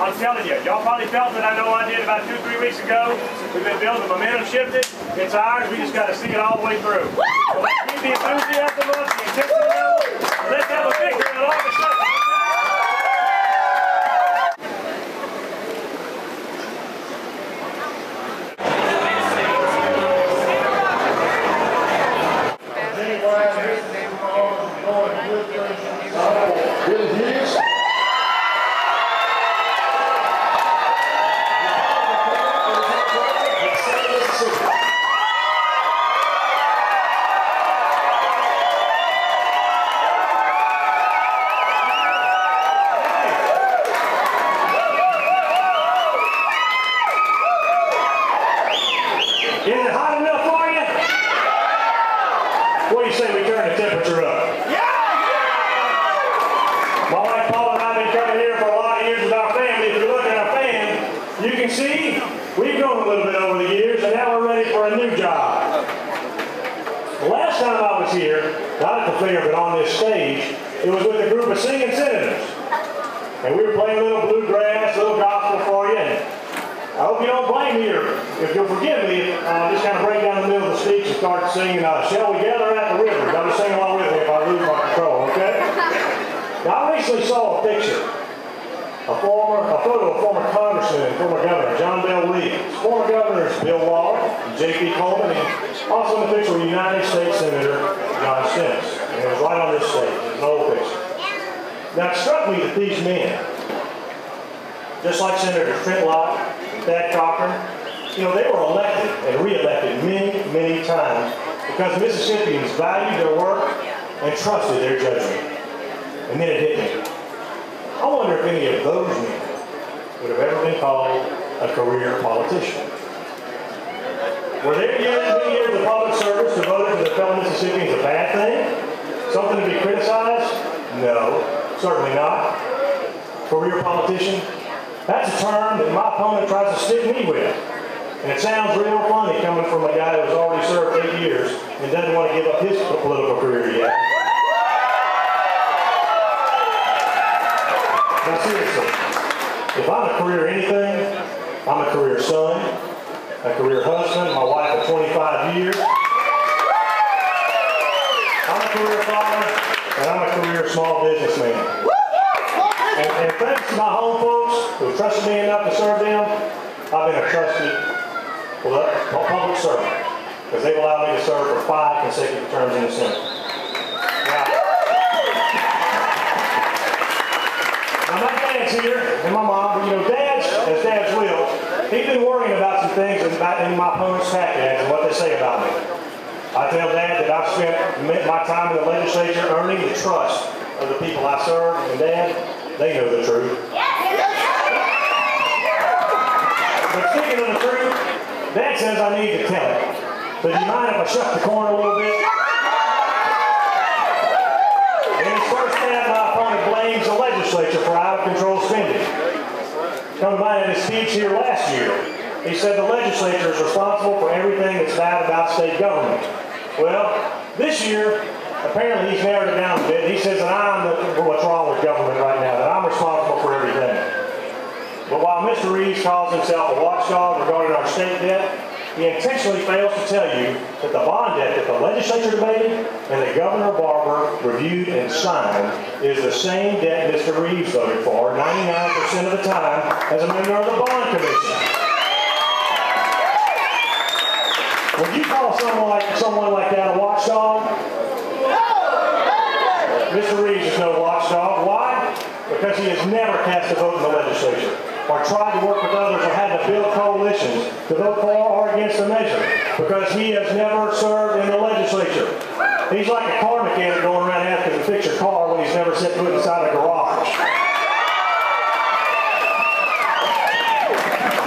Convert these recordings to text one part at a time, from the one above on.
I'm telling you, y'all probably felt it. I know I did about 2-3 weeks ago. We've been building, the momentum shifted. It's ours. We just got to see it all the way through. So let's keep the enthusiasm up, the intensity level. Let's have a victory on August 2nd. Billy Hewes. Is it hot enough for you? What do you say we turn the temperature up? My wife Paula and I have been coming here for a lot of years with our family. If you look at our fan, you can see we've grown a little bit over the years, and now we're ready for a new job. The last time I was here, not at the fair, but on this stage, it was with a group of singing senators. And we were playing a little bluegrass, a little gospel for you. And I hope you don't blame me, or if you'll forgive me, just kind of break down the middle of the speech and start singing, Shall We Gather at the River? Y'all just sing along with me if I lose my control, okay? Now, I recently saw a picture, a photo of former Congressman and former Governor John Bell Williams, former Governors Bill Waller and J.P. Coleman, and also in the picture of United States Senator John Stennis. And it was right on this stage. It's an old picture. Now, it struck me that these men, just like Senator Trent Lott and Thad Cochran, you know, they were elected and re-elected many, many times because Mississippians valued their work and trusted their judgment. And then it hit me. I wonder if any of those men would have ever been called a career politician. Were their many years of public service devoted to the fellow Mississippians a bad thing? Something to be criticized? No, certainly not. Career politician? That's a term that my opponent tries to stick me with. And it sounds real funny coming from a guy who's already served 8 years and doesn't want to give up his political career yet. Now seriously, if I'm a career anything, I'm a career son, a career husband, my wife of 25 years. I'm a career father, and I'm a career small businessman. And thanks to my home folks who trusted me enough to serve them, I've been a trusted public servant because they've allowed me to serve for 5 consecutive terms in the Senate. Now my dad's here, and my mom, but you know, as dads will, he's been worrying about some things in my opponent's pack ads and what they say about me. I tell Dad that I've spent my time in the legislature earning the trust of the people I serve, and Dad, they know the truth. But speaking of the truth, Dad says I need to tell it. So do you mind if I shut the corner a little bit? In his first stab, my opponent blames the legislature for out-of-control spending. Come to mind in his speech here last year, he said the legislature is responsible for everything that's bad about state government. Well, this year, apparently he's narrowed it down a bit. He says that what's wrong with government right now, that I'm responsible for everything. But while Mr. Reeves calls himself a watchdog regarding our state debt, he intentionally fails to tell you that the bond debt that the legislature debated and that Governor Barber reviewed and signed is the same debt Mr. Reeves voted for 99% of the time as a member of the bond commission. Would you call someone like that a watchdog? Mr. Reeves is no watchdog. Why? Because he has never cast a vote in the legislature, or tried to work with others, or had to build coalitions to vote for or against a measure, because he has never served in the legislature. He's like a car mechanic going around asking to fix your car when he's never set foot inside a garage.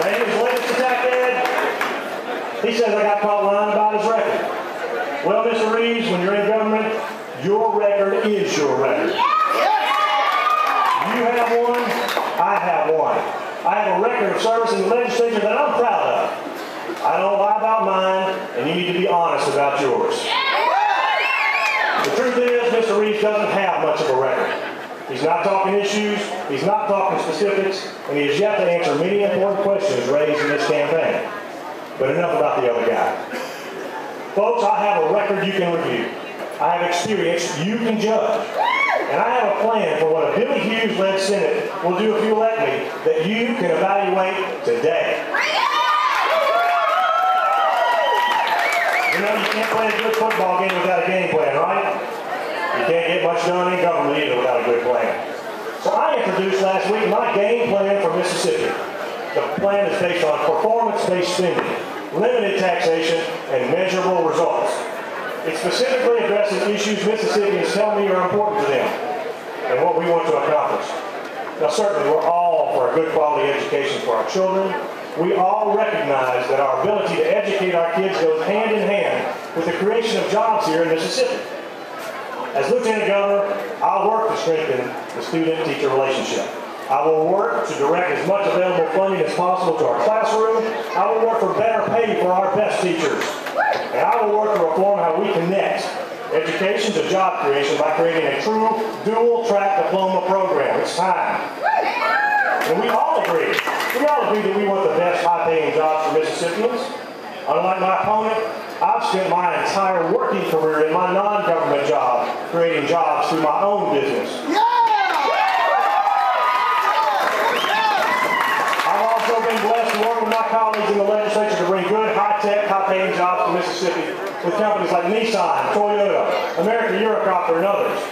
Then his latest attack ad, he says I got caught lying about his record. Well, Mr. Reeves, when you're in government, your record is your record. You have one, I have one. I have a record of service in the legislature that I'm proud of. I don't lie about mine, and you need to be honest about yours. The truth is, Mr. Reeves doesn't have much of a record. He's not talking issues, he's not talking specifics, and he has yet to answer many important questions raised in this campaign. But enough about the other guy. Folks, I have a record you can review. I have experience you can judge. And I have a plan for what a Billy Hewes-led Senate will do if you elect me that you can evaluate today. You know, you can't play a good football game without a game plan, right? You can't get much done in government either without a good plan. So I introduced last week my game plan for Mississippi. The plan is based on performance-based spending, limited taxation, and measurable results. It specifically addresses issues Mississippians tell me are important to them and what we want to accomplish. Now certainly we're all for a good quality education for our children. We all recognize that our ability to educate our kids goes hand in hand with the creation of jobs here in Mississippi. As Lieutenant Governor, I'll work to strengthen the student-teacher relationship. I will work to direct as much available funding as possible to our classroom. I will work for better pay for our best teachers. And I will work to reform how we connect education to job creation by creating a true dual-track diploma program. It's time. And we all agree that we want the best high-paying jobs for Mississippians. Unlike my opponent, I've spent my entire working career in my non-government job creating jobs through my own business. I've also been blessed to work with my colleagues in the legislature to bring good, high-tech, high-paying jobs to Mississippi with companies like Nissan, Toyota, American Eurocopter, and others.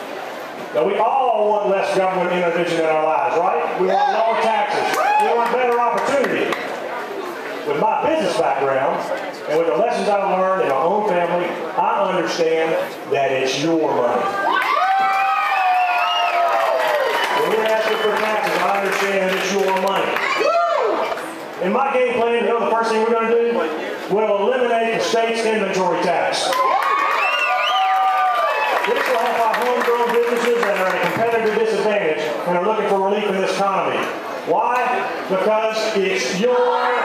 Now, we all want less government intervention in our lives, right? We want lower taxes. We want better opportunity. With my business background, and with the lessons I've learned in my own family, I understand that it's your money. When we're asking for taxes, I understand that it's your money. In my game plan, you know the first thing we're going to do? We'll eliminate the state's inventory tax. This will help our homegrown businesses that are at a competitive disadvantage and are looking for relief in this economy. Why? Because it's your money.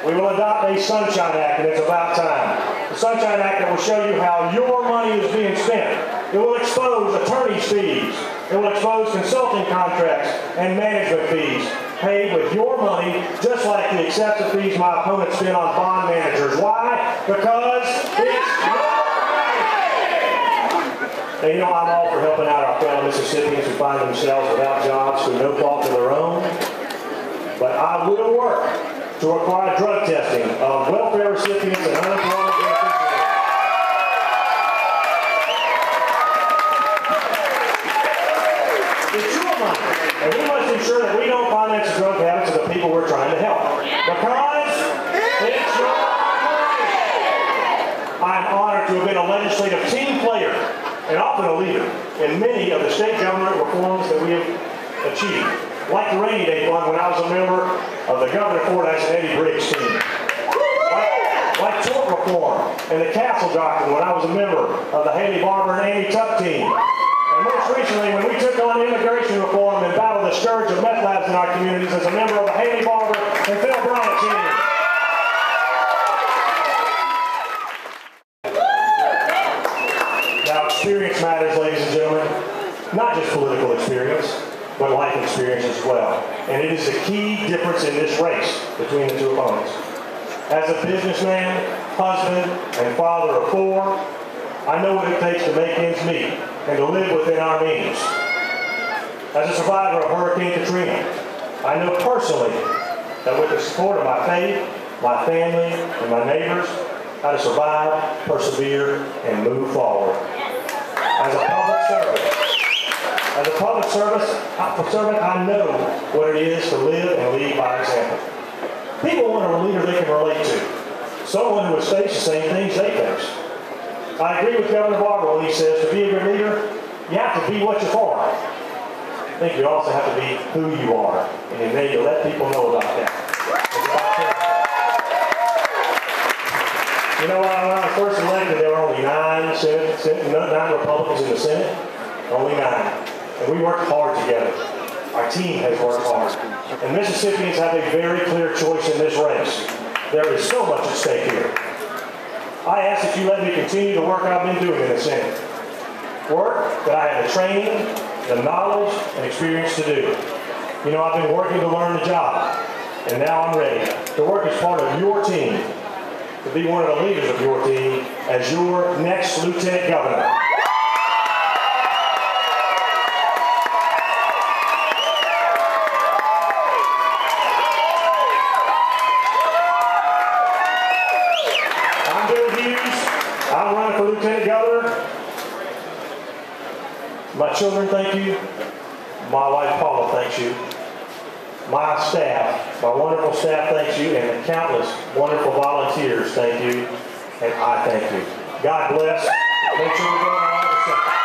We will adopt a Sunshine Act, and it's about time. The Sunshine Act that will show you how your money is being spent. It will expose attorney's fees. It will expose consulting contracts and management fees paid with your money, just like the excessive fees my opponents spend on bond managers. Why? Because it's your money. And you know, I'm all for helping out our fellow Mississippians who find themselves without jobs through no fault of their own. But I will work to require drug testing of welfare recipients and unemployment beneficiaries. It's your money, and we must ensure that we don't finance the drug habits of the people we're trying to help. Because it's your money. I'm honored to have been a legislative team player and often a leader in many of the state government reforms that we have achieved. Like the Rainy Day Fund when I was a member of the Governor Fordyce and Eddie Briggs team. Like tort reform and the Castle Doctrine when I was a member of the Haley Barber and Amy Tuck team. And most recently when we took on immigration reform and battled the scourge of meth labs in our communities as a member of the Haley Barber and Phil Bryant team. Now experience matters, ladies and gentlemen. Not just political experience, but life experience as well. And it is the key difference in this race between the two opponents. As a businessman, husband, and father of four, I know what it takes to make ends meet and to live within our means. As a survivor of Hurricane Katrina, I know personally that with the support of my faith, my family, and my neighbors, how to survive, persevere, and move forward. As a public servant, I know what it is to live and lead by example. People want a leader they can relate to, someone who has faced the same things they face. I agree with Governor Barber when he says to be a good leader, you have to be what you're for. I think you also have to be who you are, and you need to let people know about that. You know, when I was first elected, there were only 9 Republicans in the Senate, only 9. And we worked hard together. Our team has worked hard. And Mississippians have a very clear choice in this race. There is so much at stake here. I ask that you let me continue the work I've been doing in the Senate. work that I have the training, the knowledge, and experience to do. You know, I've been working to learn the job, and now I'm ready to work as part of your team, to be one of the leaders of your team as your next Lieutenant Governor. I'm Billy Hewes. I'm running for Lieutenant Governor. My children thank you. My wife Paula thanks you. My staff, my wonderful staff thanks you, and the countless wonderful volunteers thank you, and I thank you. God bless. Make sure we're going on the second.